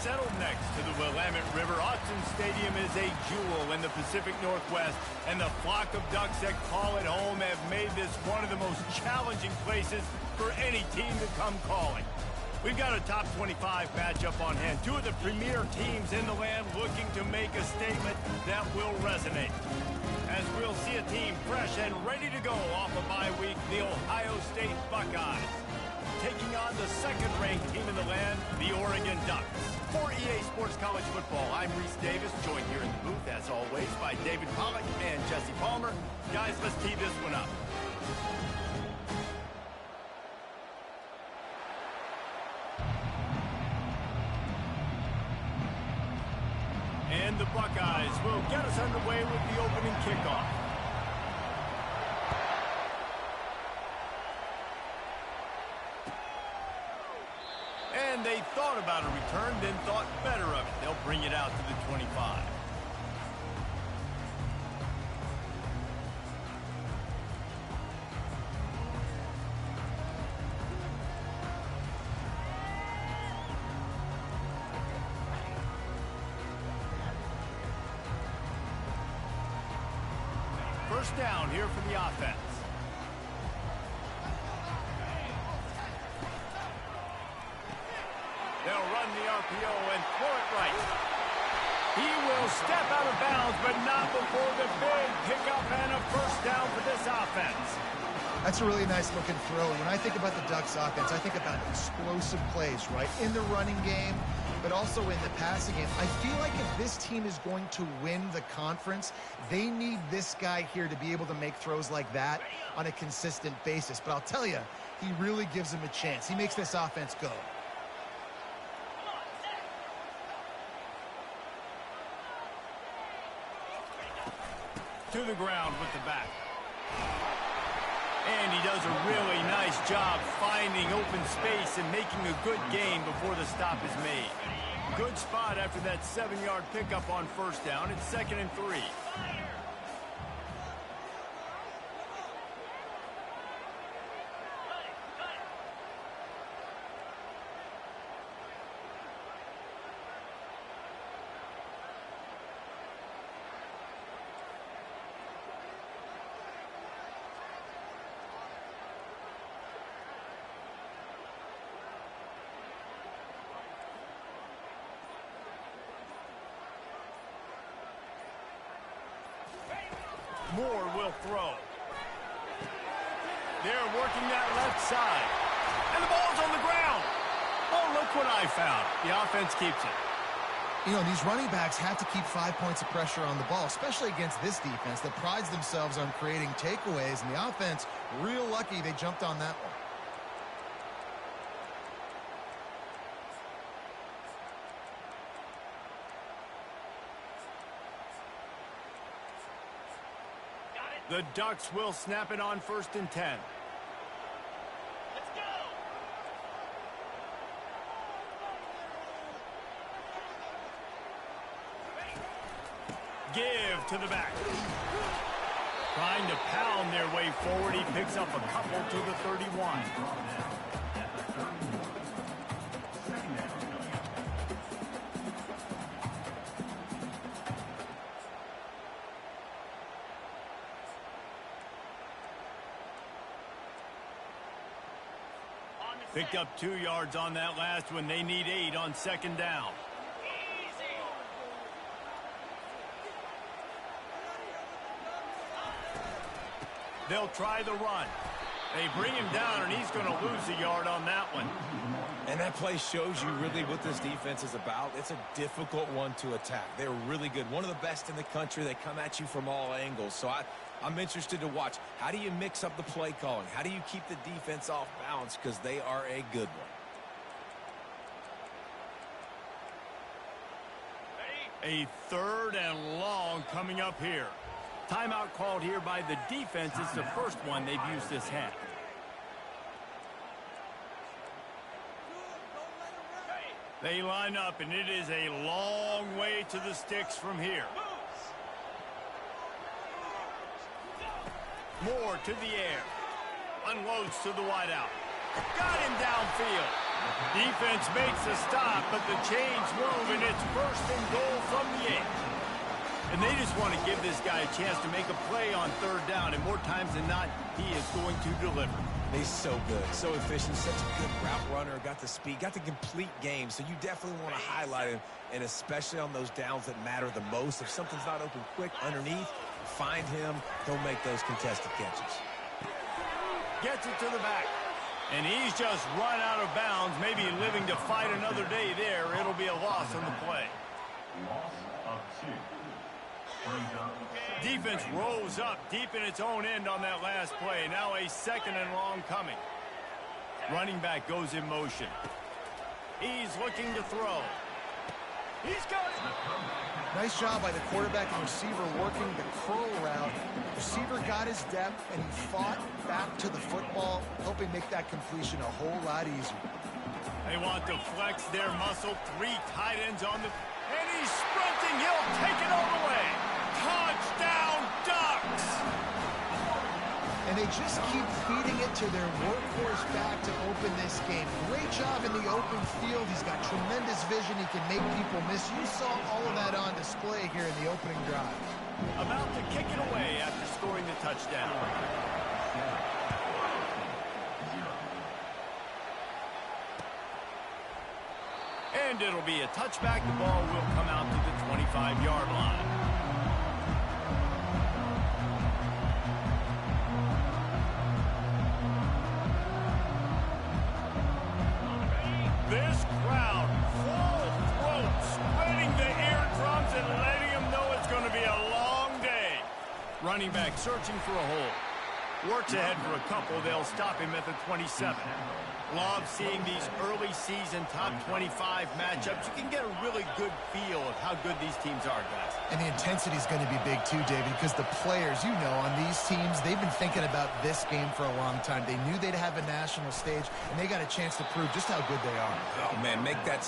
Settled next to the Willamette River, Autzen Stadium is a jewel in the Pacific Northwest, and the flock of Ducks that call it home have made this one of the most challenging places for any team to come calling. We've got a top 25 matchup on hand. Two of the premier teams in the land looking to make a statement that will resonate. As we'll see a team fresh and ready to go off a bye week, the Ohio State Buckeyes, taking on the second-ranked team in the land, the Oregon Ducks. For EA Sports College Football, I'm Reese Davis, joined here in the booth, as always, by David Pollack and Jesse Palmer. Guys, let's tee this one up. And the Buckeyes will get us underway with the opening kickoff. And they thought about a return, then thought better of it. They'll bring it out to the 25. First down here for the offense. They'll run the RPO and throw it right. He will step out of bounds, but not before the big pickup and a first down for this offense. That's a really nice looking throw. And when I think about the Ducks offense, I think about explosive plays, right? In the running game, but also in the passing game. I feel like if this team is going to win the conference, they need this guy here to be able to make throws like that on a consistent basis. But I'll tell you, he really gives them a chance. He makes this offense go. To the ground with the back. And he does a really nice job finding open space and making a good gain before the stop is made. Good spot after that 7-yard pickup on first down. It's 2nd and 3. Moore will throw. They're working that left side. And the ball's on the ground. Oh, look what I found. The offense keeps it. You know, these running backs have to keep 5 points of pressure on the ball, especially against this defense that prides themselves on creating takeaways. And the offense, real lucky they jumped on that one. The Ducks will snap it on 1st and 10. Let's go. Give to the back. Trying to pound their way forward. He picks up a couple to the 31. Picked up 2 yards on that last one. They need 8 on 2nd down. They'll try the run. They bring him down, and he's going to lose a yard on that one. And that play shows you really what this defense is about. It's a difficult one to attack. They're really good. One of the best in the country. They come at you from all angles. So I'm interested to watch. How do you mix up the play calling? How do you keep the defense off balance? Because they are a good one. A 3rd and long coming up here. Timeout called here by the defense. It's the first one they've used this half. They line up, and it is a long way to the sticks from here. Moore to the air. Unloads to the wideout. Got him downfield. Defense makes a stop, but the chains move, and it's first and goal from the 8. And they just want to give this guy a chance to make a play on third down, and more times than not, he is going to deliver. He's so good, so efficient, such a good route runner, got the speed, got the complete game, so you definitely want to highlight him, and especially on those downs that matter the most. If something's not open quick underneath, find him, he'll make those contested catches. Gets it to the back. And he's just run out of bounds, maybe living to fight another day there. It'll be a loss on the play. Loss of 2. Defense rose up deep in its own end on that last play. Now a second and long coming. Running back goes in motion. He's looking to throw. He's got it. Nice job by the quarterback and receiver working the curl route. Receiver got his depth, and he fought back to the football, helping make that completion a whole lot easier. They want to flex their muscle. 3 tight ends on the... And he's sprinting. He'll take it all the way. Touchdown, Ducks! And they just keep feeding it to their workhorse back to open this game. Great job in the open field. He's got tremendous vision. He can make people miss. You saw all of that on display here in the opening drive. About to kick it away after scoring the touchdown. And it'll be a touchback. The ball will come out to the 25-yard line. This crowd, full throat, spreading the eardrums and letting them know it's going to be a long day. Running back searching for a hole. Works ahead for a couple. They'll stop him at the 27. Love seeing these early season top 25 matchups. You can get a really good feel of how good these teams are, guys. And the intensity is going to be big too, David, because the players, you know, on these teams, they've been thinking about this game for a long time. They knew they'd have a national stage, and they got a chance to prove just how good they are. Oh, man, make that...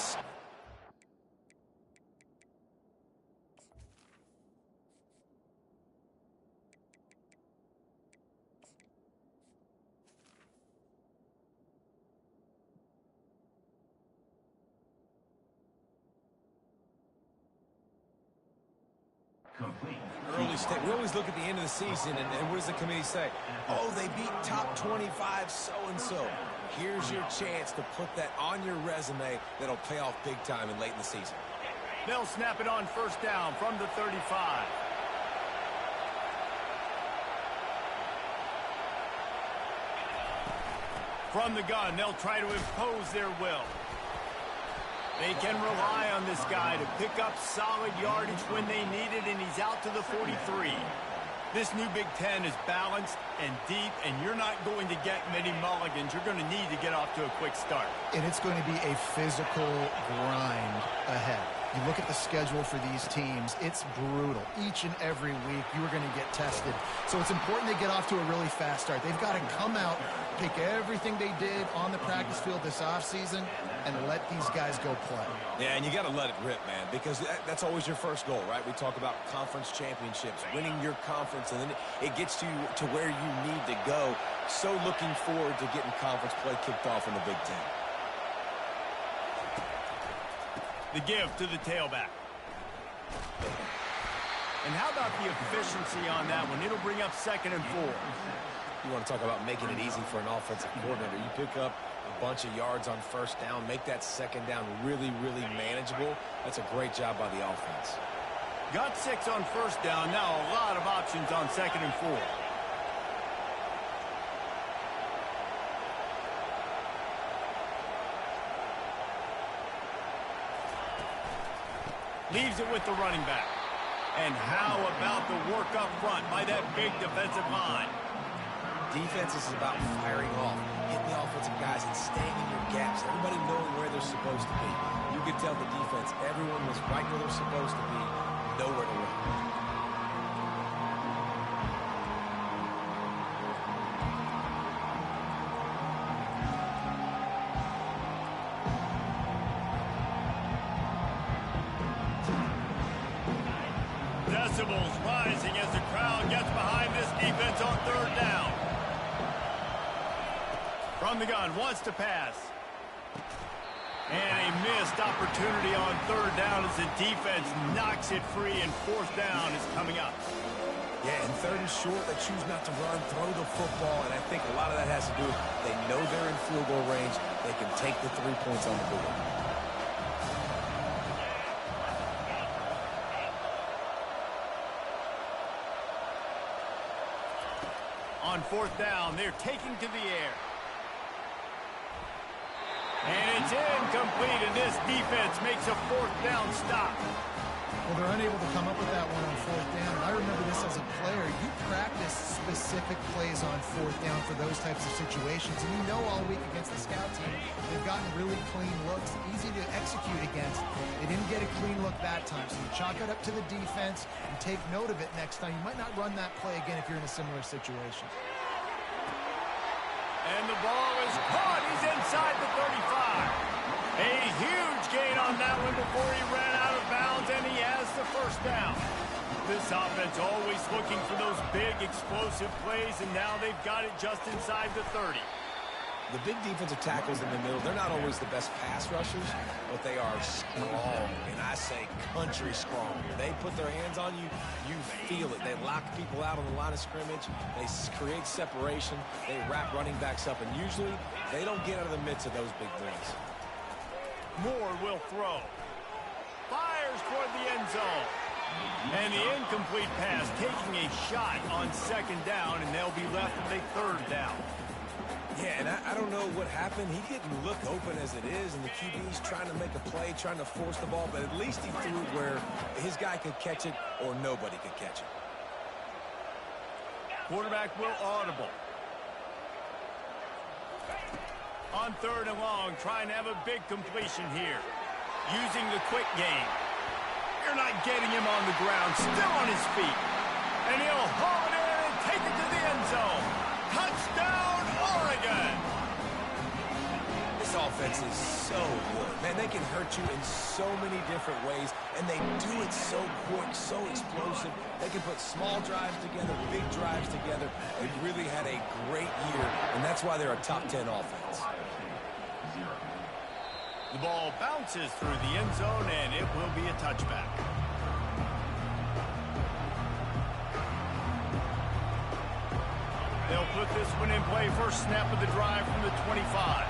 Complete. Early state. We always look at the end of the season, and what does the committee say? Oh, they beat top 25 so-and-so. Here's your chance to put that on your resume that'll pay off big time and late in the season. They'll snap it on first down from the 35. From the gun, they'll try to impose their will. They can rely on this guy to pick up solid yardage when they need it, and he's out to the 43. This new Big Ten is balanced and deep, and you're not going to get many mulligans. You're going to need to get off to a quick start. And it's going to be a physical grind ahead. You look at the schedule for these teams, it's brutal. Each and every week, you are going to get tested. So it's important they get off to a really fast start. They've got to come out, pick everything they did on the practice field this offseason, and let these guys go play. Yeah, and you got to let it rip, man, because that's always your first goal, right? We talk about conference championships, winning your conference, and then it gets you to where you need to go. So looking forward to getting conference play kicked off in the Big Ten. The give to the tailback. And how about the efficiency on that one? It'll bring up 2nd and 4. You want to talk about making it easy for an offensive coordinator. You pick up a bunch of yards on first down, make that second down really, really manageable. That's a great job by the offense. Got 6 on first down. Now a lot of options on 2nd and 4. Leaves it with the running back. And how about the work up front by that big defensive line? Defense is about firing off, hitting the offensive guys, and staying in your gaps. Everybody knowing where they're supposed to be. You could tell the defense, everyone was right where they're supposed to be, nowhere to run. Decibels rising as the crowd gets behind this defense on 3rd down. From the gun, wants to pass. And a missed opportunity on third down as the defense knocks it free, and fourth down is coming up. Yeah, and third and short, they choose not to run, throw the football, and I think a lot of that has to do with they know they're in field goal range. They can take the 3 points on the board. On fourth down, they're taking to the air. And it's incomplete, and this defense makes a fourth down stop. Well, they're unable to come up with that one on fourth down. And I remember this as a player. You practice specific plays on fourth down for those types of situations. And you know all week against the scout team, they've gotten really clean looks, easy to execute against. They didn't get a clean look that time. So you chalk it up to the defense and take note of it next time. You might not run that play again if you're in a similar situation. And the ball is caught. He's inside the 35. A huge gain on that one before he ran out of bounds, and he has the first down. This offense always looking for those big, explosive plays, and now they've got it just inside the 30. The big defensive tackles in the middle, they're not always the best pass rushers, but they are strong, and I say country strong. They put their hands on you, you feel it. They lock people out on the line of scrimmage. They create separation. They wrap running backs up, and usually they don't get out of the midst of those big boys. Moore will throw. Fires toward the end zone. And the incomplete pass taking a shot on second down, and they'll be left with a third down. Yeah, and I don't know what happened. He didn't look open as it is, and the QB's trying to make a play, trying to force the ball, but at least he threw it where his guy could catch it or nobody could catch it. Quarterback will audible. On third and long, trying to have a big completion here. Using the quick game. You're not getting him on the ground, still on his feet. And he'll haul it in and take it to the end zone. Touchdown, Oregon! This offense is so good. Man, they can hurt you in so many different ways, and they do it so quick, so explosive. They can put small drives together, big drives together. They really had a great year, and that's why they're a top 10 offense. The ball bounces through the end zone, and it will be a touchback. They'll put this one in play. First snap of the drive from the 25.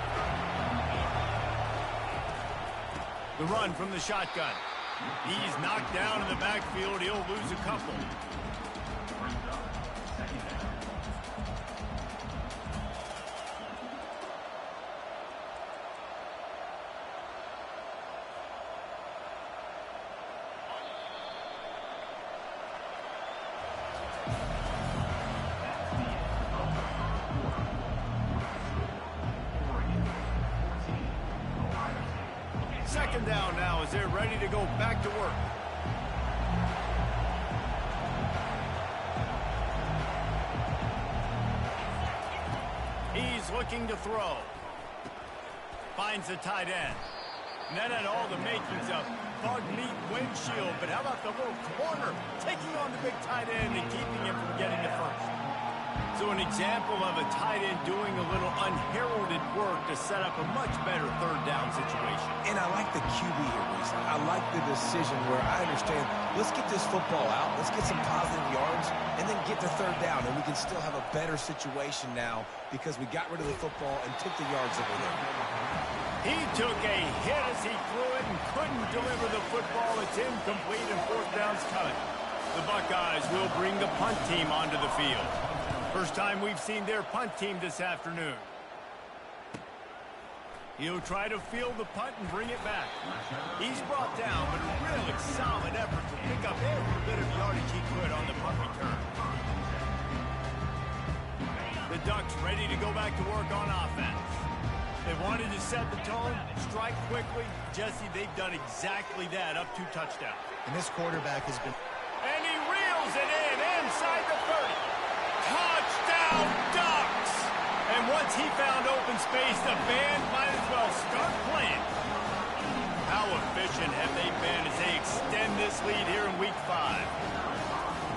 The run from the shotgun. He's knocked down in the backfield. He'll lose a couple. Second down now as they're ready to go back to work. He's looking to throw. Finds the tight end. And that had all the makings of bug meat windshield, but how about the little corner taking on the big tight end and keeping him from getting the first? So an example of a tight end doing a little unheralded work to set up a much better third down situation. And I like the QB here, Reese. I like the decision where I understand, let's get this football out, let's get some positive yards, and then get to third down, and we can still have a better situation now because we got rid of the football and took the yards over there. He took a hit as he threw it and couldn't deliver the football. It's incomplete, and fourth down's coming. The Buckeyes will bring the punt team onto the field. First time we've seen their punt team this afternoon. He'll try to field the punt and bring it back. He's brought down, but a really solid effort to pick up every bit of yardage he could on the punt return. The Ducks ready to go back to work on offense. They wanted to set the tone, strike quickly. Jesse, they've done exactly that, up 2 touchdowns. And this quarterback has been... And he reels it in inside the 30. Touchdown, Ducks! And once he found open space, the band might as well start playing. How efficient have they been as they extend this lead here in Week 5?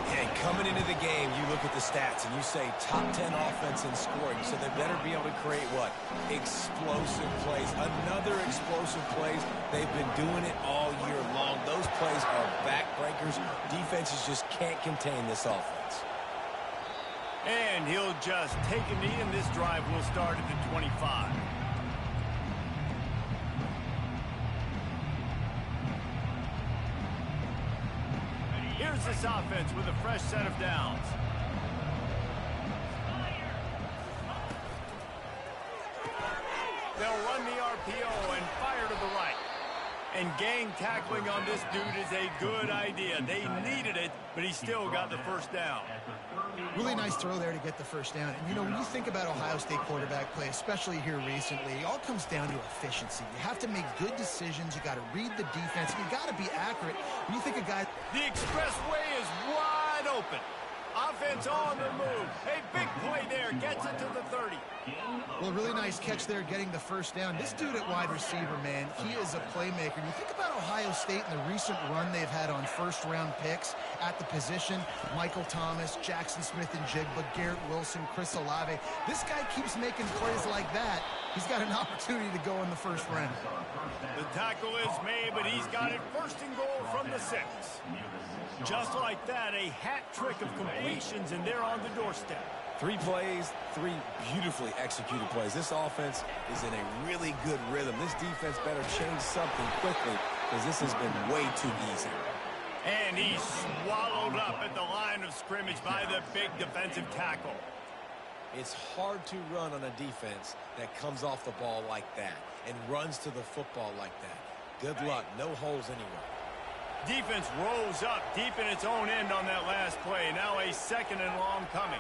And coming into the game, you look at the stats and you say top 10 offense in scoring, so they better be able to create what? Explosive plays. Another explosive explosive plays. They've been doing it all year long. Those plays are backbreakers. Defenses just can't contain this offense. And he'll just take a knee, and this drive will start at the 25. Here's this offense with a fresh set of downs. They'll run the RPO and fire to the right. And gang tackling on this dude is a good idea. They needed it, but he still got the first down. Really nice throw there to get the first down. And, you know, when you think about Ohio State quarterback play, especially here recently, it all comes down to efficiency. You have to make good decisions. You got to read the defense. You got to be accurate. When you think a guy... The expressway is wide open. Offense on the move. A big play there. Gets it to the 30. Well, really nice catch there getting the first down. This dude at wide receiver, man, he is a playmaker. And you think about Ohio State and the recent run they've had on first-round picks at the position. Michael Thomas, Jackson Smith and Jigba, Garrett Wilson, Chris Olave. This guy keeps making plays like that. He's got an opportunity to go in the first round. The tackle is made, but he's got it first and goal from the 6. Just like that, a hat trick of completions, and they're on the doorstep. 3 plays, 3 beautifully executed plays. This offense is in a really good rhythm. This defense better change something quickly because this has been way too easy. And he's swallowed up at the line of scrimmage by the big defensive tackle. It's hard to run on a defense that comes off the ball like that and runs to the football like that. Good luck. No holes anywhere. Defense rolls up deep in its own end on that last play. Now a second and long coming.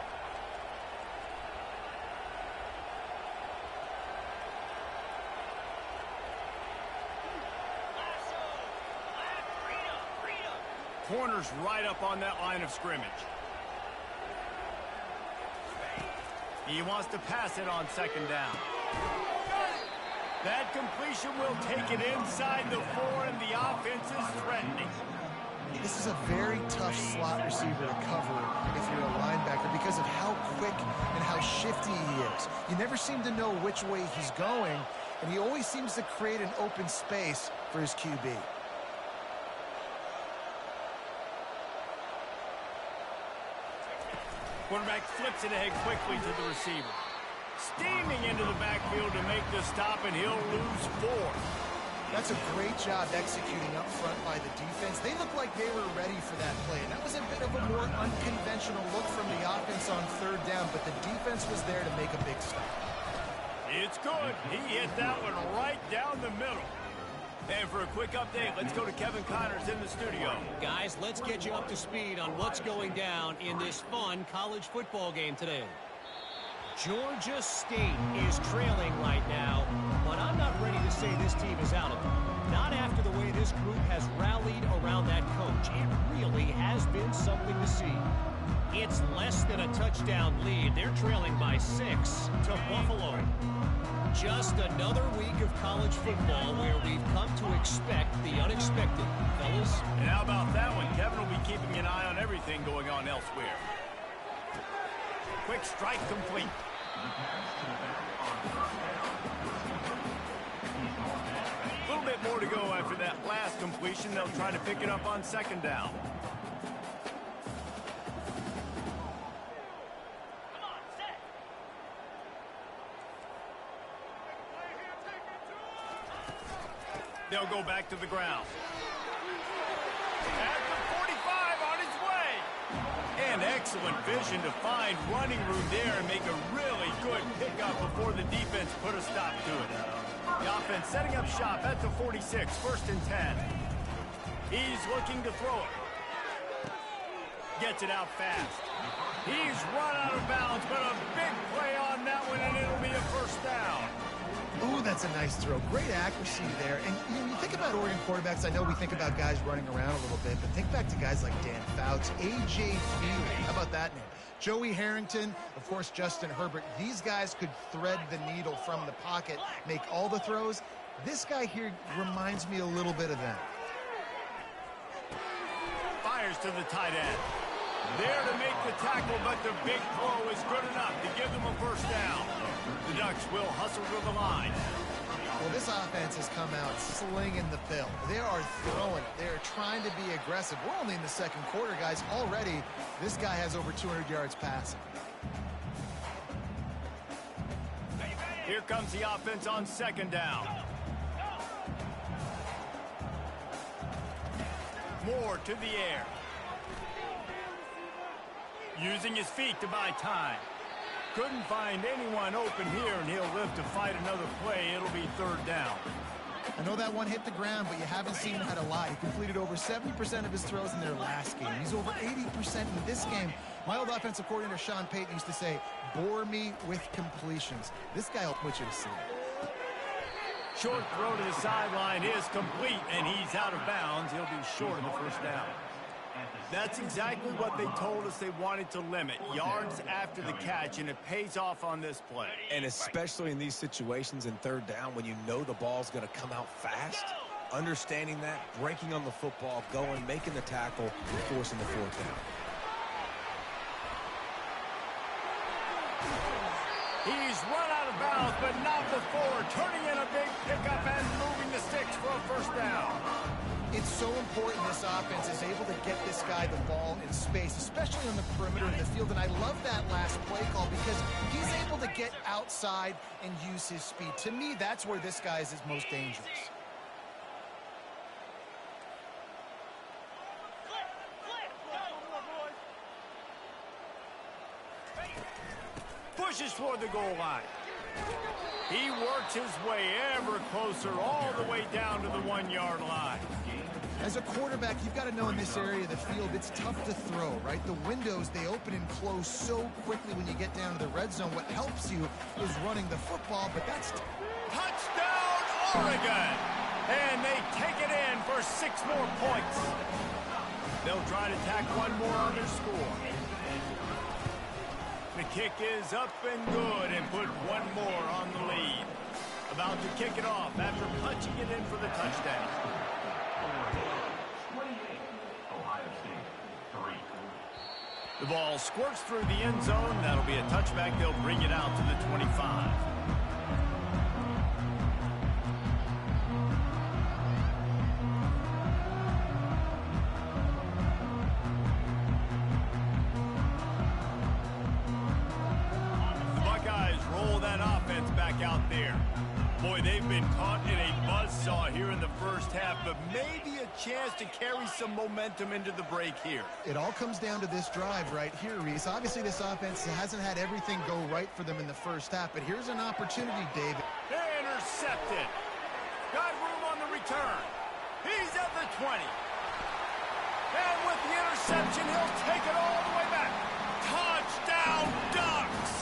Corners right up on that line of scrimmage. He wants to pass it on second down. That completion will take it inside the 4, and the offense is threatening. This is a very tough slot receiver to cover if you're a linebacker because of how quick and how shifty he is. You never seem to know which way he's going, and he always seems to create an open space for his QB. Quarterback flips it ahead quickly to the receiver. Steaming into the backfield to make the stop, and he'll lose 4. That's a great job executing up front by the defense. They looked like they were ready for that play, and that was a bit of a more unconventional look from the offense on third down, but the defense was there to make a big stop. It's good. He hit that one right down the middle. And for a quick update, let's go to Kevin Connors in the studio. Guys, let's get you up to speed on what's going down in this fun college football game today. Georgia State is trailing right now, but I'm not ready to say this team is out of it. Not after the way this group has rallied around that coach. It really has been something to see. It's less than a touchdown lead. They're trailing by 6 to Buffalo. Just another week of college football where we've come to expect the unexpected, fellas. And how about that one? Kevin will be keeping an eye on everything going on elsewhere. Quick strike complete. A little bit more to go after that last completion. They'll try to pick it up on second down. They'll go back to the ground. At the 45 on his way. And excellent vision to find running room there and make a really good pickup before the defense put a stop to it. The offense setting up shop at the 46, 1st and 10. He's looking to throw it. Gets it out fast. He's run out of bounds, but a big play on that one, and it'll be a first down. Ooh, that's a nice throw. Great accuracy there. And you think about Oregon quarterbacks, I know we think about guys running around a little bit, but think back to guys like Dan Fouts, A.J. Feely. How about that name? Joey Harrington, of course, Justin Herbert. These guys could thread the needle from the pocket, make all the throws. This guy here reminds me a little bit of them. Fires to the tight end. There to make the tackle, but the big throw is good enough to give them a first down. The Ducks will hustle to the line. Well, this offense has come out slinging the pill. They are throwing it. They are trying to be aggressive. We're only in the second quarter, guys. Already, this guy has over 200 yards passing. Here comes the offense on second down. Moore to the air. Using his feet to buy time. Couldn't find anyone open here, and he'll live to fight another play. It'll be third down. I know that one hit the ground, but you haven't seen him had a lot. He completed over 70% of his throws in their last game. He's over 80% in this game. My old offensive coordinator, Sean Payton, used to say, bore me with completions. This guy will put you to sleep. Short throw to the sideline is complete, and he's out of bounds. He'll be short of the first down. That's exactly what they told us they wanted to limit. Yards after the catch, and it pays off on this play. And especially in these situations in third down when you know the ball's going to come out fast, understanding that, breaking on the football, going, making the tackle, and forcing the fourth down. He's run out of bounds, but not before. Turning in a big pickup and moving the sticks for a first down. It's so important this offense is able to get this guy the ball in space, especially on the perimeter of the field. And I love that last play call because he's able to get outside and use his speed. To me, that's where this guy is his most dangerous. Pushes toward the goal line. He works his way ever closer all the way down to the 1-yard line. As a quarterback, you've got to know in this area of the field, it's tough to throw, right? The windows, they open and close so quickly when you get down to the red zone. What helps you is running the football, but that's... Touchdown, Oregon! And they take it in for 6 more points. They'll try to tack one more on their score. The kick is up and good and put one more on the lead. About to kick it off after punching it in for the touchdown. The ball squirts through the end zone. That'll be a touchback. They'll bring it out to the 25. The Buckeyes roll that offense back out there. Boy, they've been caught in a buzzsaw here in the first half, but maybe a chance to carry some momentum into the break here. It all comes down to this drive right here, Reese. Obviously, this offense hasn't had everything go right for them in the first half, but here's an opportunity, David. Intercepted. Got room on the return. He's at the 20. And with the interception, he'll take it all the way back. Touchdown, Ducks!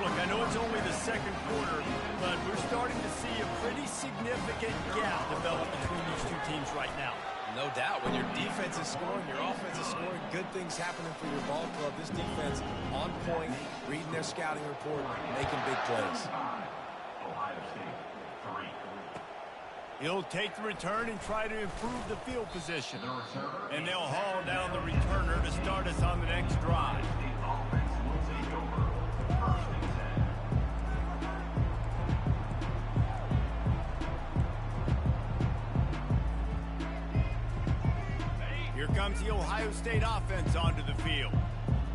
Look, I know it's only the second quarter, but we're starting to see a pretty significant gap develop between these two teams right now. No doubt. When your defense is scoring, your offense is scoring, good things happening for your ball club. This defense on point, reading their scouting report, making big plays. He'll take the return and try to improve the field position. And they'll haul down the returner to start us on the next drive. Here comes the Ohio State offense onto the field.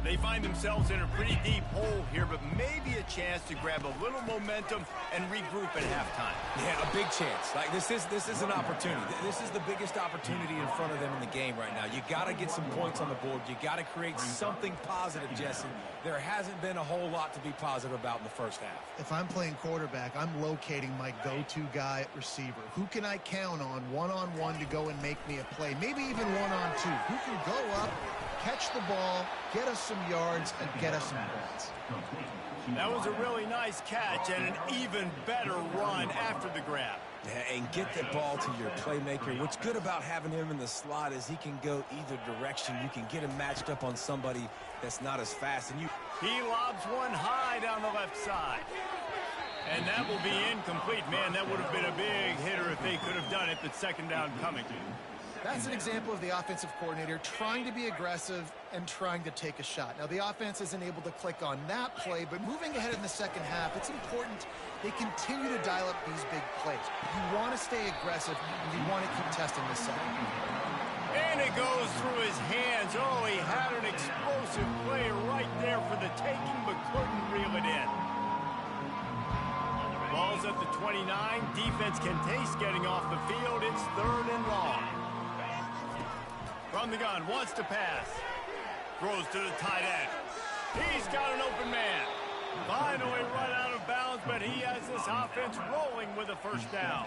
They find themselves in a pretty deep hole here, but maybe a chance to grab a little momentum and regroup at halftime. Yeah, a big chance. Like this is an opportunity. This is the biggest opportunity in front of them in the game right now. You got to get some points on the board. You got to create something positive, Jesse. There hasn't been a whole lot to be positive about in the first half. If I'm playing quarterback, I'm locating my go-to guy at receiver. Who can I count on one-on-one to go and make me a play? Maybe even one-on-two. Who can go up, catch the ball, get us some yards, and get us some points. That was a really nice catch and an even better run after the grab. Yeah, and get the ball to your playmaker. What's good about having him in the slot is he can go either direction. You can get him matched up on somebody that's not as fast. And he lobs one high down the left side. And that will be incomplete. Man, that would have been a big hitter if they could have done it, but second down coming. That's an example of the offensive coordinator trying to be aggressive and trying to take a shot. Now, the offense isn't able to click on that play, but moving ahead in the second half, it's important they continue to dial up these big plays. You want to stay aggressive, and you want to keep testing this second. And it goes through his hands. Oh, he had an explosive play right there for the taking, but couldn't reel it in. Ball's at the 29. Defense can taste getting off the field. It's 3rd and long. From the gun, wants to pass. Throws to the tight end. He's got an open man. Finally run out of bounds, but he has this offense rolling with a first down.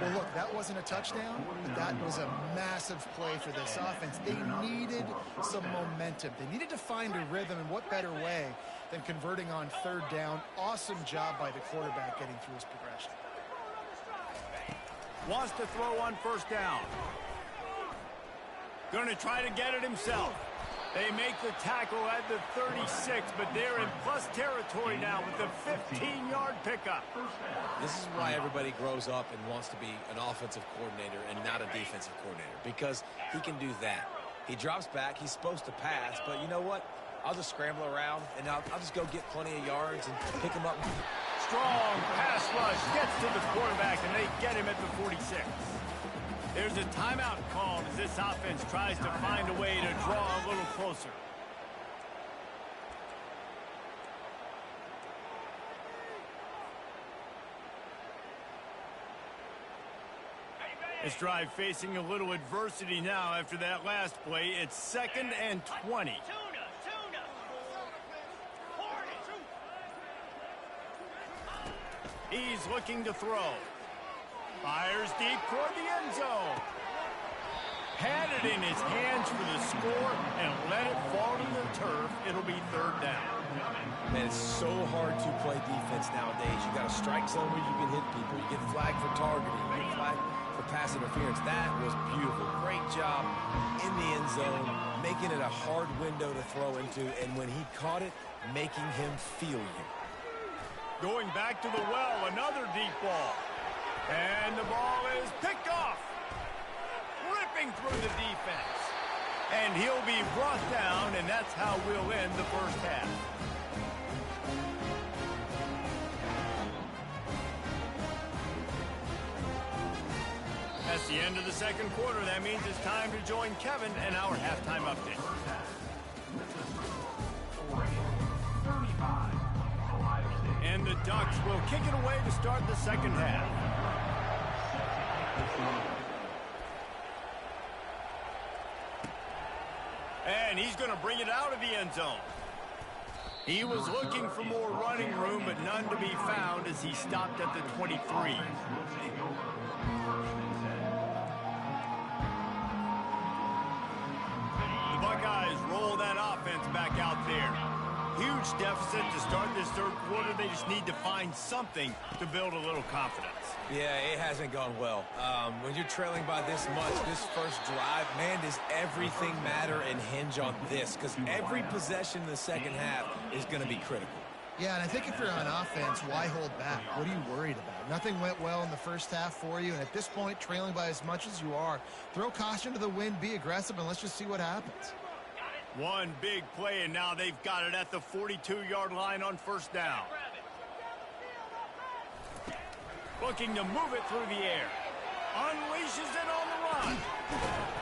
Well, look, that wasn't a touchdown, but that was a massive play for this offense. They needed some momentum. They needed to find a rhythm, and what better way than converting on 3rd down. Awesome job by the quarterback getting through his progression. Wants to throw on 1st down. Going to try to get it himself. They make the tackle at the 36, but they're in plus territory now with the 15-yard pickup. This is why everybody grows up and wants to be an offensive coordinator and not a defensive coordinator, because he can do that. He drops back. He's supposed to pass, but you know what? I'll just scramble around, and I'll just go get plenty of yards and pick him up. Strong pass rush gets to the quarterback, and they get him at the 46. There's a timeout called as this offense tries to find a way to draw a little closer. This drive facing a little adversity now after that last play. It's 2nd and 20. He's looking to throw. Fires deep toward the end zone. Had it in his hands for the score and let it fall to the turf. It'll be 3rd down. Man, it's so hard to play defense nowadays. You got a strike zone where you can hit people. You get flagged for targeting. You get flagged for pass interference. That was beautiful. Great job in the end zone, making it a hard window to throw into, and when he caught it, making him feel you. Going back to the well, another deep ball. And the ball is picked off. Ripping through the defense. And he'll be brought down, and that's how we'll end the first half. That's the end of the second quarter. That means it's time to join Kevin and our halftime update. And the Ducks will kick it away to start the second half. And he's going to bring it out of the end zone. He was looking for more running room, but none to be found as he stopped at the 23. The Buckeyes roll that offense back out there. Huge deficit to start this third quarter. They just need to find something to build a little confidence. Yeah, it hasn't gone well. When you're trailing by this much, this first drive, man, does everything matter and hinge on this? Because every possession in the second half is going to be critical. Yeah, and I think if you're on offense, why hold back? What are you worried about? Nothing went well in the first half for you, and at this point, trailing by as much as you are, throw caution to the wind, be aggressive, and let's just see what happens. One big play, and now they've got it at the 42-yard line on 1st down. Looking to move it through the air. Unleashes it on the run.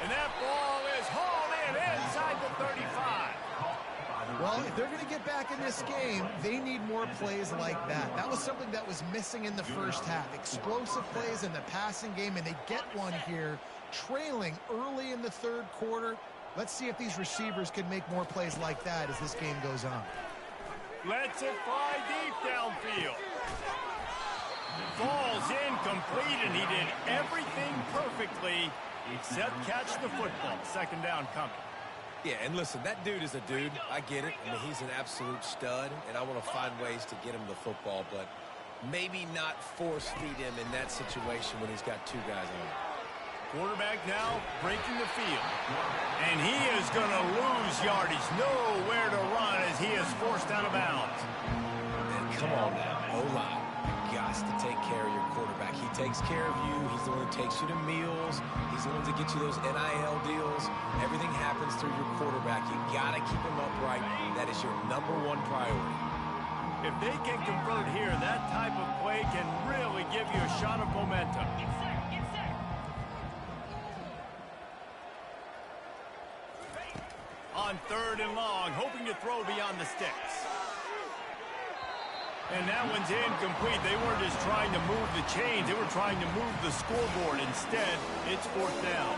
And that ball is hauled in inside the 35. Well, if they're going to get back in this game, they need more plays like that. That was something that was missing in the first half. Explosive plays in the passing game, and they get one here, trailing early in the third quarter. Let's see if these receivers can make more plays like that as this game goes on. Lets it fly deep downfield. Falls incomplete, and he did everything perfectly except catch the football. 2nd down coming. Yeah, and listen, that dude is a dude. I get it. I mean, he's an absolute stud, and I want to find ways to get him the football, but maybe not force feed him in that situation when he's got 2 guys on him. Quarterback now breaking the field. And he is going to lose yardage. Nowhere to run as he is forced out of bounds. And come on now, O-line. You got to take care of your quarterback. He takes care of you. He's the one who takes you to meals. He's the one to get you those NIL deals. Everything happens through your quarterback. You got to keep him upright. That is your #1 priority. If they can convert here, that type of play can really give you a shot of momentum. On 3rd and long, hoping to throw beyond the sticks. And that one's incomplete. They weren't just trying to move the chains. They were trying to move the scoreboard. Instead, it's 4th down.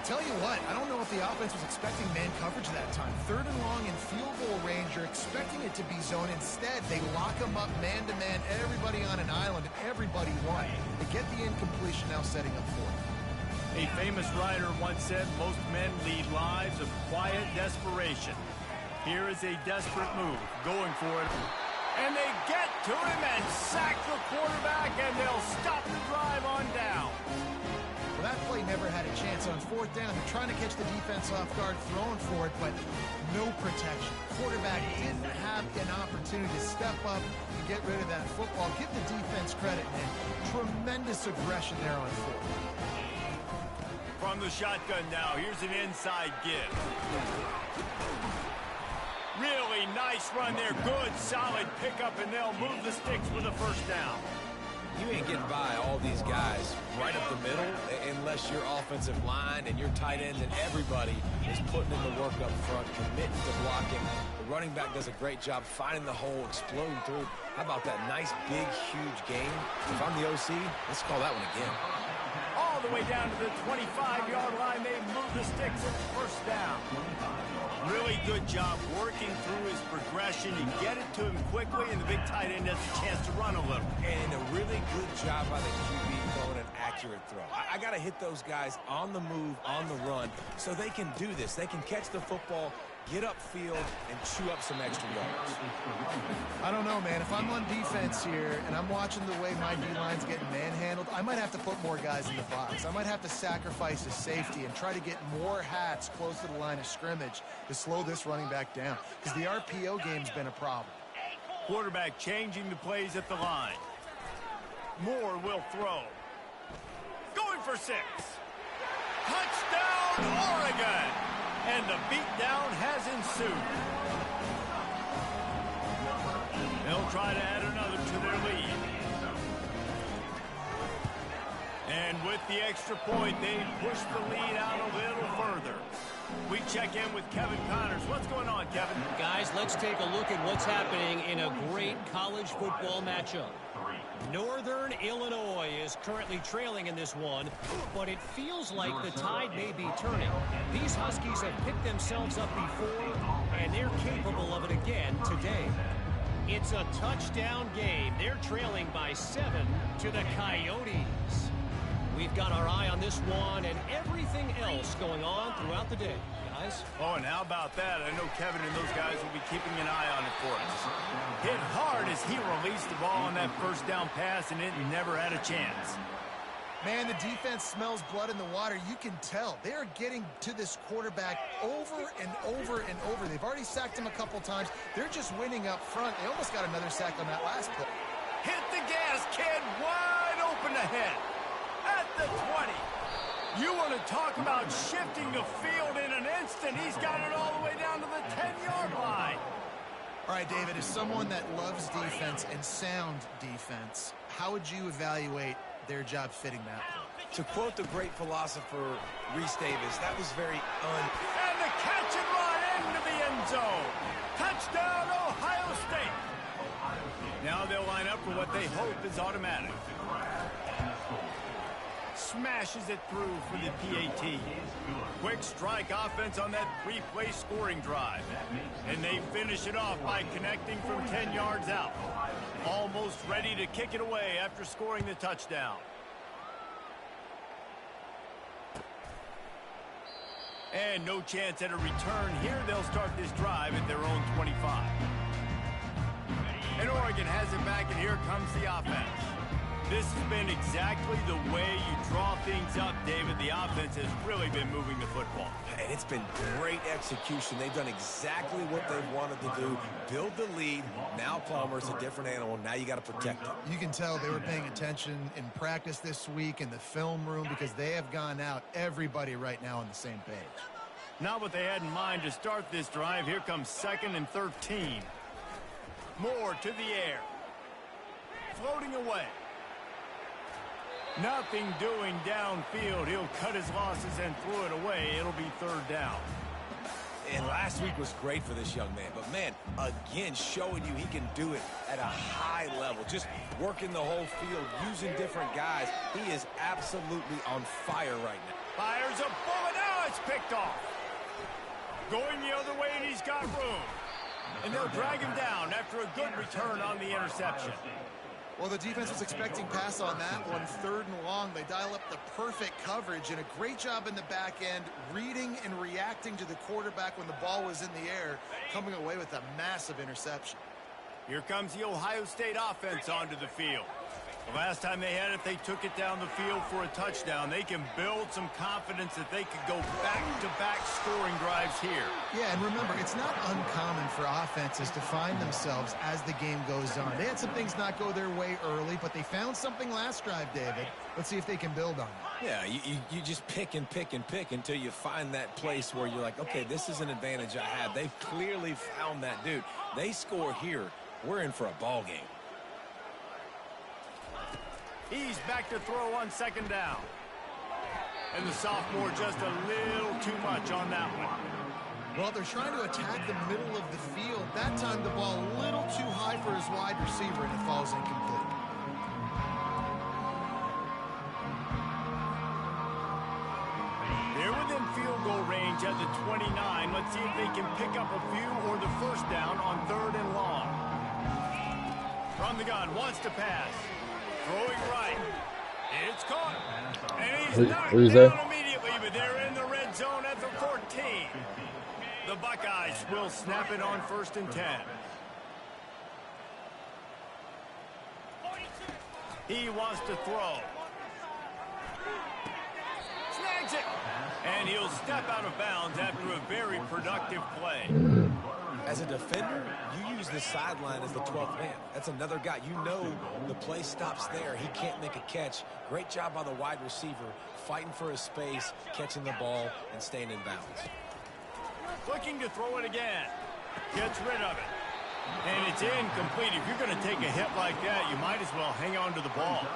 Tell you what, I don't know if the offense was expecting man coverage that time. 3rd and long in field goal range, you're expecting it to be zone. Instead, they lock them up man-to-man, everybody on an island, and everybody won. They get the incompletion, now setting up 4th. A famous writer once said, most men lead lives of quiet desperation. Here is a desperate move, going for it. And they get to him and sack the quarterback, and they'll stop the drive on down. Well, that play never had a chance. On 4th down, they're trying to catch the defense off guard, throwing for it, but no protection. Quarterback didn't have an opportunity to step up and get rid of that football. Give the defense credit, man. Tremendous aggression there on 4th. From the shotgun now, here's an inside give. Really nice run there. Good, solid pickup, and they'll move the sticks for the 1st down. You ain't getting by all these guys right up the middle unless your offensive line and your tight ends and everybody is putting in the work up front, committing to blocking. The running back does a great job finding the hole, exploding through. How about that nice, big, huge game? If I'm the OC, let's call that one again. All the way down to the 25-yard line. They move the sticks at 1st down. Really good job working through his progression. You get it to him quickly, and the big tight end has a chance to run a little. And a really good job by the QB throwing an accurate throw. I got to hit those guys on the move, on the run, so they can do this. They can catch the football, get upfield, and chew up some extra yards. I don't know, man. If I'm on defense here and I'm watching the way my D-line's getting manhandled, I might have to put more guys in the box. I might have to sacrifice his safety and try to get more hats close to the line of scrimmage to slow this running back down, because the RPO game's been a problem. Quarterback changing the plays at the line. Moore will throw. Going for 6. Touchdown, Oregon! And the beatdown has ensued. They'll try to add another to their lead. And with the extra point, they push the lead out a little further. We check in with Kevin Connors. What's going on, Kevin? Guys, let's take a look at what's happening in a great college football matchup. Northern Illinois is currently trailing in this one, but it feels like the tide may be turning. These Huskies have picked themselves up before, and they're capable of it again today. It's a touchdown game. They're trailing by 7 to the Coyotes. We've got our eye on this one and everything else going on throughout the day. Guys? Oh, and how about that? I know Kevin and those guys will be keeping an eye on it for us. Hit hard as he released the ball on that 1st down pass, and it never had a chance. Man, the defense smells blood in the water. You can tell. They are getting to this quarterback over and over and over. They've already sacked him a couple times. They're just winning up front. They almost got another sack on that last play. Hit the gas, kid. Wide open ahead. At the 20. You want to talk about shifting the field in an instant. He's got it all the way down to the 10-yard line. All right, David, as someone that loves defense and sound defense, how would you evaluate their job fitting that? To quote the great philosopher Reese Davis, that was very And the catch and run into the end zone. Touchdown, Ohio State. Now they'll line up for what they hope is automatic. Smashes it through for the PAT. Quick strike offense on that 3-play scoring drive. And they finish it off by connecting from 10 yards out. Almost ready to kick it away after scoring the touchdown. And no chance at a return here. They'll start this drive at their own 25. And Oregon has it back, and here comes the offense. This has been exactly the way you draw things up, David. The offense has really been moving the football. And it's been great execution. They've done exactly what they've wanted to do. Build the lead. Now Palmer's a different animal. Now you got to protect it. You can tell they were paying attention in practice this week in the film room because they have gone out, everybody right now on the same page. Not what they had in mind to start this drive. Here comes 2nd and 13. Moore to the air. Floating away. Nothing doing downfield. He'll cut his losses and throw it away. It'll be 3rd down. And last week was great for this young man. But, man, again, showing you he can do it at a high level. Just working the whole field, using different guys. He is absolutely on fire right now. Fires a bullet. Now it's picked off. Going the other way, and he's got room. And they'll drag him down after a good return on the interception. Well, the defense was expecting pass on that one, 3rd and long. They dial up the perfect coverage and a great job in the back end, reading and reacting to the quarterback when the ball was in the air, coming away with a massive interception. Here comes the Ohio State offense onto the field. The last time they had it, they took it down the field for a touchdown. They can build some confidence that they could go back-to-back scoring drives here. Yeah, and remember, it's not uncommon for offenses to find themselves as the game goes on. They had some things not go their way early, but they found something last drive, David. Let's see if they can build on it. Yeah, you just pick and pick and pick until you find that place where you're like, okay, this is an advantage I have. They've clearly found that dude. They score here, we're in for a ball game. He's back to throw on 2nd down. And the sophomore just a little too much on that one. Well, they're trying to attack the middle of the field. That time the ball a little too high for his wide receiver, and it falls incomplete. They're within field goal range at the 29. Let's see if they can pick up a few or the 1st down on 3rd and long. From the gun, wants to pass. Throwing right. It's caught. And he's knocked down immediately, but they're in the red zone at the 14. The Buckeyes will snap it on 1st and 10. He wants to throw. Snags it. And he'll step out of bounds after a very productive play. As a defender, you use the sideline as the 12th man. That's another guy. You know the play stops there. He can't make a catch. Great job by the wide receiver, fighting for his space, catching the ball, and staying in bounds. Looking to throw it again. Gets rid of it. And it's incomplete. If you're going to take a hit like that, you might as well hang on to the ball.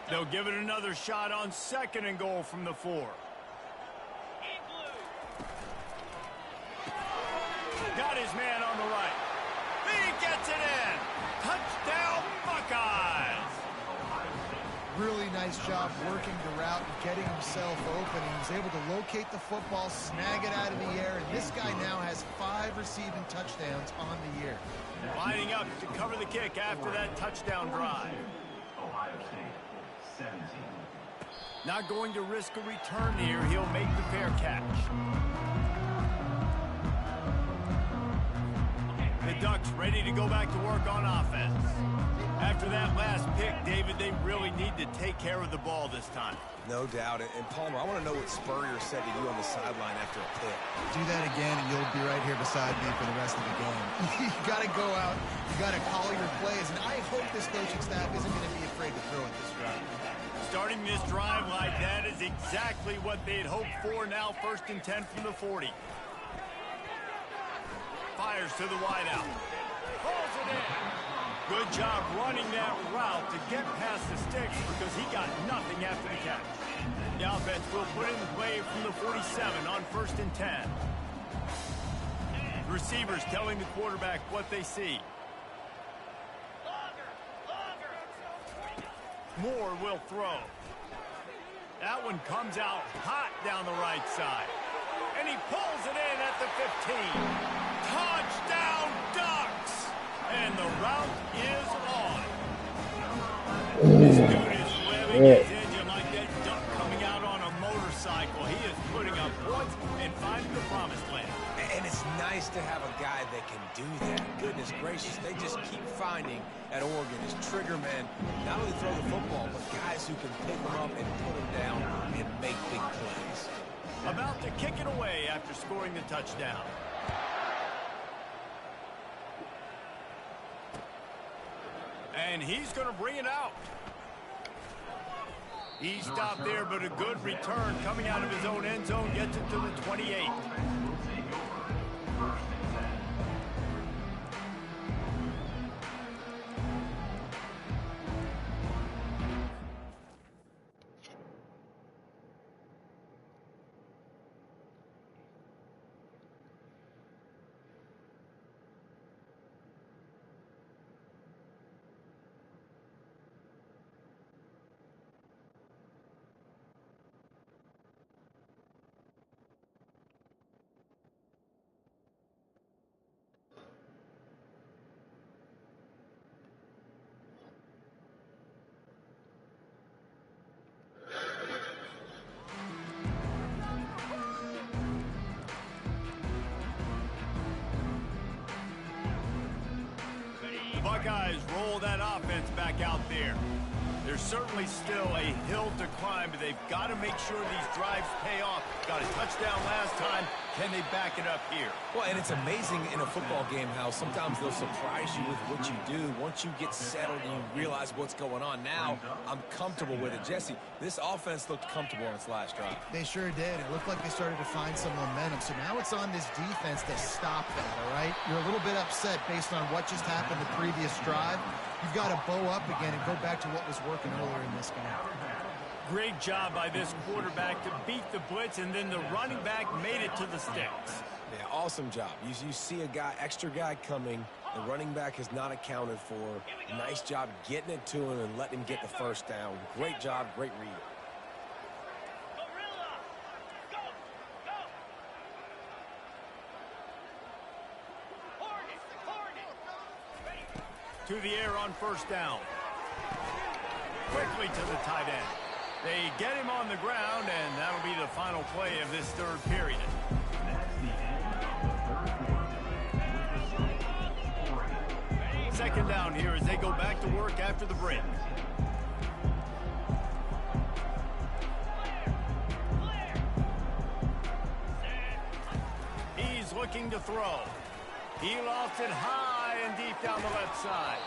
They'll give it another shot on 2nd and goal from the 4. Got his man on the right. He gets it in. Touchdown, Buckeyes. Really nice job working the route and getting himself open. He was able to locate the football, snag it out of the air, and this guy now has 5 receiving touchdowns on the year. Lining up to cover the kick after that touchdown drive. Ohio State. 17. Not going to risk a return here. He'll make the fair catch. The Ducks ready to go back to work on offense. After that last pick, David, they really need to take care of the ball this time. No doubt. And Palmer, I want to know what Spurrier said to you on the sideline after a pick. Do that again, and you'll be right here beside me for the rest of the game. You got to go out. You got to call your plays, and I hope this coaching staff isn't going to be afraid to throw it this route. Starting this drive like that is exactly what they'd hoped for. Now 1st and 10 from the 40. Fires to the wideout. Pulls it in. Good job running that route to get past the sticks because he got nothing after the catch. The offense will put in the play from the 47 on 1st and 10. Receivers telling the quarterback what they see. Moore will throw. That one comes out hot down the right side. And he pulls it in at the 15. Touchdown, Ducks! And the route is on. This dude is revving his engine like that duck coming out on a motorcycle. He is putting up points and finding the promised land. nice to have a guy that can do that. Goodness gracious, they just keep finding at Oregon as trigger men, not only throw the football, but guys who can pick them up and put them down and make big plays. About to kick it away after scoring the touchdown. And he's going to bring it out. He stopped there, but a good return coming out of his own end zone gets it to the 28. Buckeyes roll that offense back out there. There's certainly still a hill to climb, but they've got to make sure these drives pay off. Got a touchdown last time. Can they back it up here? Well, and it's amazing in a football game how sometimes they'll surprise you with what you do. Once you get settled and you realize what's going on, now I'm comfortable with it. Jesse, this offense looked comfortable on its last drive. They sure did. It looked like they started to find some momentum. So now it's on this defense to stop that, all right? You're a little bit upset based on what just happened the previous drive. You've got to bow up again and go back to what was working earlier in this game. Great job by this quarterback to beat the blitz, and then the running back made it to the sticks. Yeah, awesome job. You see a extra guy coming. The running back is not accounted for. Nice job getting it to him and letting him get the first down. Great job, great read. To the air on first down. Quickly to the tight end. They get him on the ground, and that'll be the final play of this third period. Second down here as they go back to work after the break. He's looking to throw. He lost it high and deep down the left side.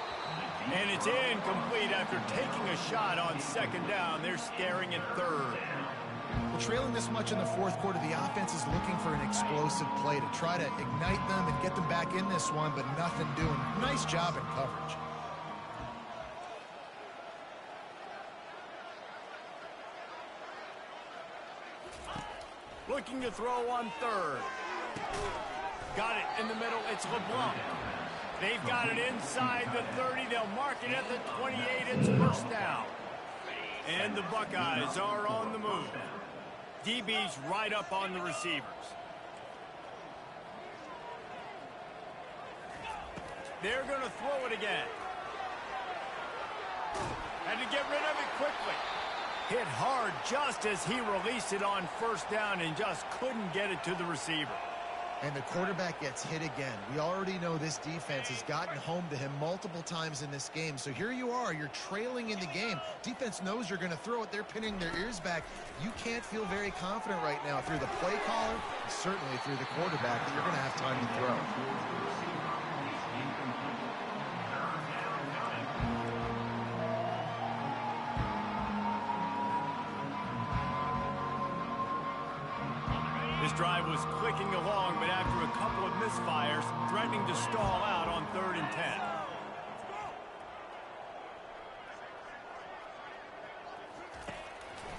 And it's incomplete after taking a shot on second down. They're staring at third. Well, trailing this much in the fourth quarter, the offense is looking for an explosive play to try to ignite them and get them back in this one, but nothing doing. Nice job in coverage. Looking to throw on third. Got it in the middle. It's LeBlanc. They've got it inside the 30. They'll mark it at the 28. It's first down. And the Buckeyes are on the move. DB's right up on the receivers. They're going to throw it again. And to get rid of it quickly. Hit hard just as he released it on first down and just couldn't get it to the receiver. And the quarterback gets hit again. We already know this defense has gotten home to him multiple times in this game. So here you are. You're trailing in the game. Defense knows you're going to throw it. They're pinning their ears back. You can't feel very confident right now through the play caller, and certainly through the quarterback, that you're going to have time to throw. This drive was clicking along, but after a couple of misfires, threatening to stall out on 3rd and 10.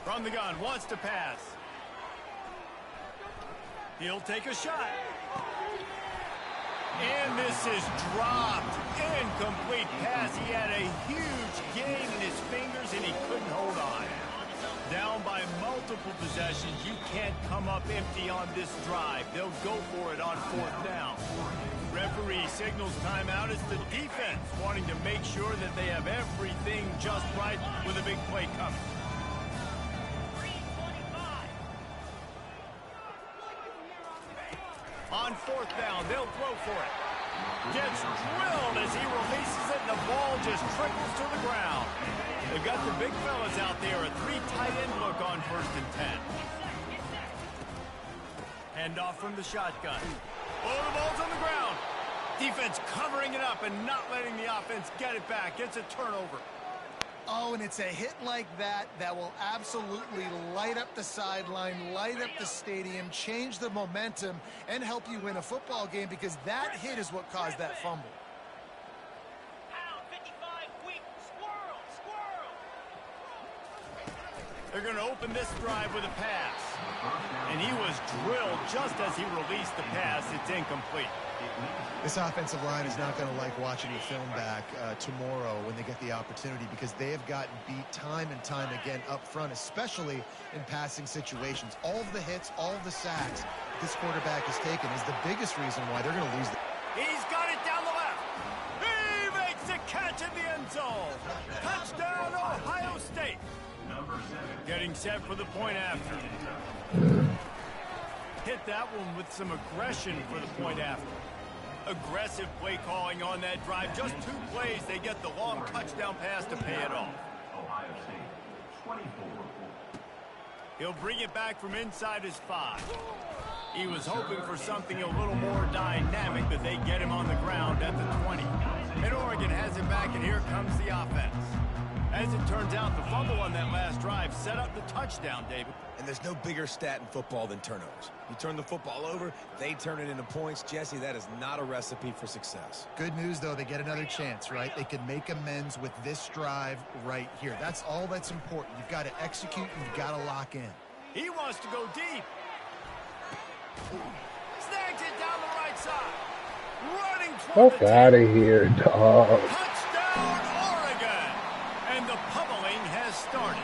From the gun, wants to pass. He'll take a shot. And this is dropped. Incomplete pass. He had a huge gain in his fingers, and he couldn't hold on. Down by multiple possessions, you can't come up empty on this drive. They'll go for it on 4th down. Referee signals timeout. It's the defense wanting to make sure that they have everything just right with a big play coming. On 4th down. They'll throw for it. Gets drilled as he releases it, and the ball just trickles to the ground. They've got the big fellas out there. A 3 tight end look on 1st and 10. Hand off from the shotgun. Oh, the ball's on the ground. Defense covering it up and not letting the offense get it back. It's a turnover. Oh, and it's a hit like that that will absolutely light up the sideline, light up the stadium, change the momentum, and help you win a football game, because that hit is what caused that fumble. They're going to open this drive with a pass. And he was drilled just as he released the pass. It's incomplete. This offensive line is not going to like watching the film back tomorrow when they get the opportunity, because they have gotten beat time and time again up front, especially in passing situations. All of the hits, all of the sacks this quarterback has taken is the biggest reason why they're going to lose. He's got it down the left. He makes the catch in the end zone. Touchdown, Ohio State. Getting set for the point after. Hit that one with some aggression for the point after. Aggressive play calling on that drive. Just 2 plays, they get the long touchdown pass to pay it off. Ohio State, 24. He'll bring it back from inside his 5. He was hoping for something a little more dynamic, but they get him on the ground at the 20. And Oregon has him back, and here comes the offense. As it turns out, the fumble on that last drive set up the touchdown, David. And there's no bigger stat in football than turnovers. You turn the football over, they turn it into points. Jesse, that is not a recipe for success. Good news, though, they get another chance, right? They can make amends with this drive right here. That's all that's important. You've got to execute, and you've got to lock in. He wants to go deep. Snags it down the right side. Running toward Fuck out of here, dog. Touchdown, Oregon. And the pummeling has started.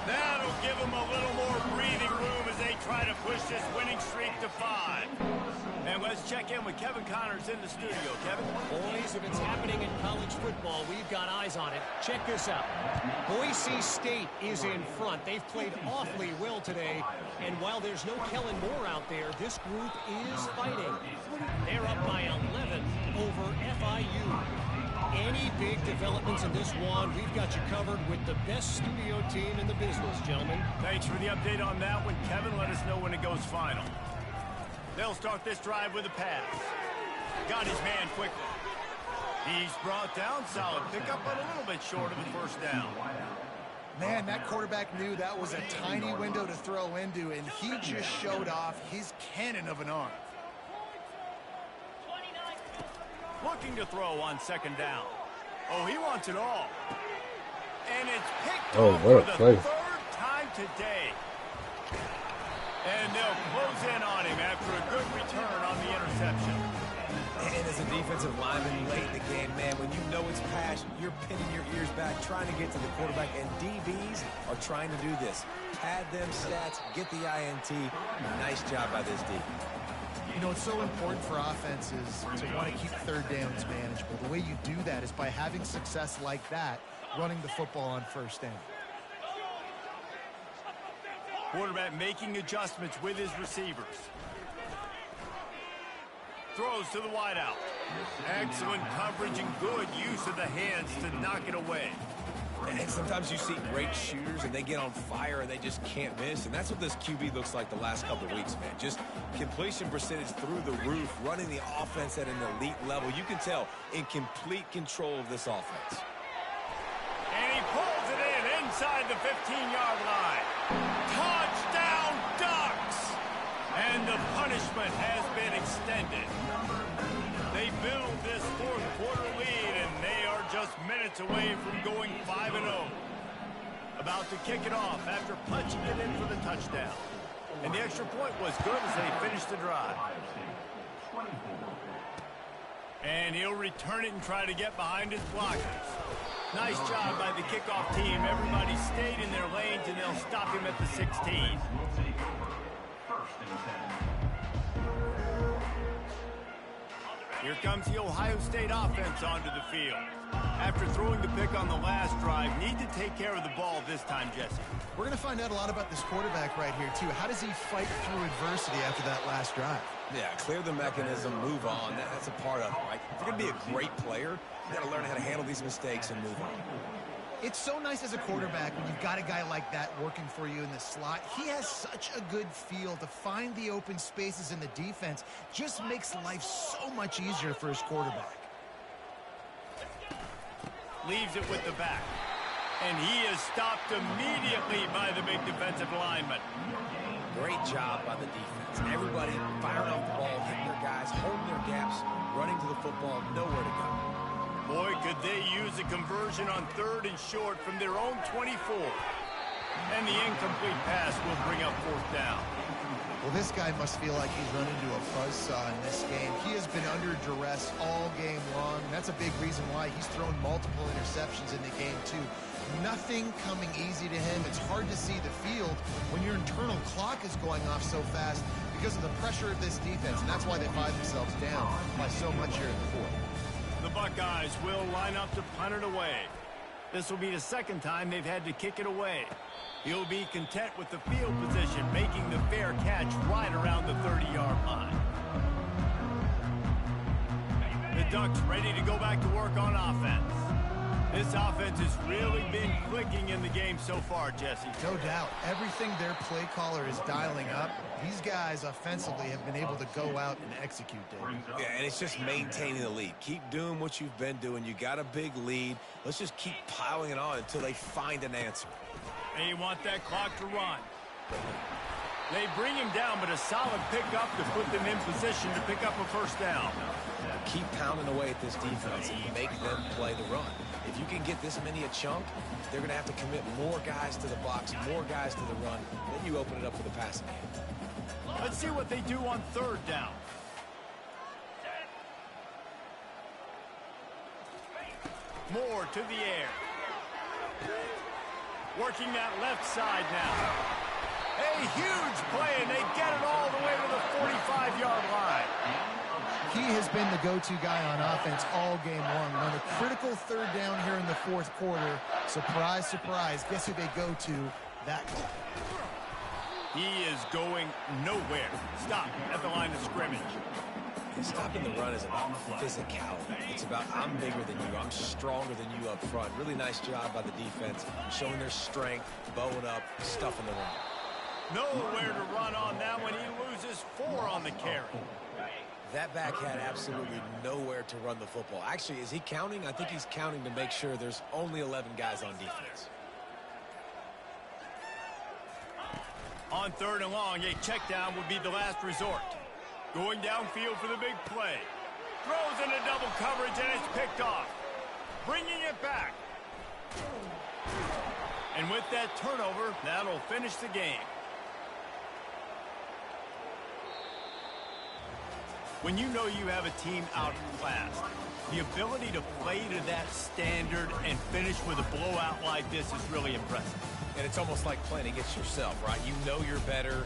That'll give them a little more breathing room as they try to push this winning streak to 5. And let's check in with Kevin Connors in the studio. Kevin? Boys, if it's happening in college football, we've got eyes on it. Check this out. Boise State is in front. They've played awfully well today. And while there's no Kellen Moore out there, this group is fighting. They're up by 11 over FIU. Any big developments in this one, we've got you covered with the best studio team in the business, gentlemen. Thanks for the update on that one, Kevin. Let us know when it goes final. They'll start this drive with a pass. Got his man quickly. He's brought down. Solid pickup, but a little bit short of the 1st down. Man, that quarterback knew that was a tiny window to throw into, and he just showed off his cannon of an arm. Looking to throw on 2nd down. Oh, he wants it all. And it's picked Oh, off what a for the play. 3rd time today. And they'll close in on him after a good return on the interception. And as a defensive lineman late in the game, man, when you know it's pass, you're pinning your ears back, trying to get to the quarterback, and DBs are trying to do this. Pad them stats, get the INT. Nice job by this D. You know, it's so important for offenses to want to keep 3rd downs manageable. The way you do that is by having success like that, running the football on 1st down. Quarterback making adjustments with his receivers. Throws to the wideout. Excellent coverage and good use of the hands to knock it away. And sometimes you see great shooters, and they get on fire, and they just can't miss. And that's what this QB looks like the last couple of weeks, man. Just completion percentage through the roof, running the offense at an elite level. You can tell in complete control of this offense. And he pulls it in inside the 15-yard line. Touchdown, Ducks! And the punishment has been extended. They build this 4th quarter lead, and they are just minutes away from going 5-0. About to kick it off after punching it in for the touchdown. And the extra point was good as they finished the drive. And he'll return it and try to get behind his blockers. Nice job by the kickoff team. Everybody stayed in their lanes, and they'll stop him at the 16. Will take over. 1st and 10. Here comes the Ohio State offense onto the field. After throwing the pick on the last drive, need to take care of the ball this time, Jesse. We're going to find out a lot about this quarterback right here, too. How does he fight through adversity after that last drive? Yeah, clear the mechanism, move on. That's a part of it, right? If you're going to be a great player, you got to learn how to handle these mistakes and move on. It's so nice as a quarterback when you've got a guy like that working for you in the slot. He has such a good feel to find the open spaces in the defense. Just makes life so much easier for his quarterback. Leaves it with the back. And he is stopped immediately by the big defensive lineman. Great job by the defense. Everybody firing off the ball, hitting their guys, holding their gaps, running to the football, nowhere to go. Boy, could they use a conversion on 3rd and short from their own 24. And the incomplete pass will bring up 4th down. Well, this guy must feel like he's run into a buzzsaw in this game. He has been under duress all game long. That's a big reason why he's thrown multiple interceptions in the game, too. Nothing coming easy to him. It's hard to see the field when your internal clock is going off so fast because of the pressure of this defense, and that's why they find themselves down by so much here in the 4th. The Buckeyes will line up to punt it away. This will be the 2nd time they've had to kick it away. He'll be content with the field position, making the fair catch right around the 30-yard line. The Ducks ready to go back to work on offense. This offense has really been clicking in the game so far, Jesse. No doubt. Everything their play caller is dialing up, these guys offensively have been able to go out and execute, David. Yeah, and it's just maintaining the lead. Keep doing what you've been doing. You got a big lead. Let's just keep piling it on until they find an answer. They want that clock to run. They bring him down, but a solid pickup to put them in position to pick up a 1st down. Keep pounding away at this defense and make them play the run. If you can get this many a chunk, they're going to have to commit more guys to the box, more guys to the run. Then you open it up for the passing game. Let's see what they do on 3rd down. Moore to the air. Working that left side now. A huge play, and they get it all the way to the 45-yard line. He has been the go-to guy on offense all game long. On a critical 3rd down here in the 4th quarter. Surprise, surprise. Guess who they go to? That guy. He is going nowhere. Stop at the line of scrimmage. Stopping the run is about physicality. It's about I'm bigger than you. I'm stronger than you up front. Really nice job by the defense, showing their strength, bowing up, stuffing the run. Nowhere to run on that one. He loses 4 on the carry. That back had absolutely nowhere to run the football. Actually, is he counting? I think he's counting to make sure there's only 11 guys on defense. On 3rd and long, a check down would be the last resort. Going downfield for the big play. Throws into double coverage, and it's picked off. Bringing it back. And with that turnover, that'll finish the game. When you know you have a team outclassed, the ability to play to that standard and finish with a blowout like this is really impressive. And it's almost like playing against yourself, right? You know you're better.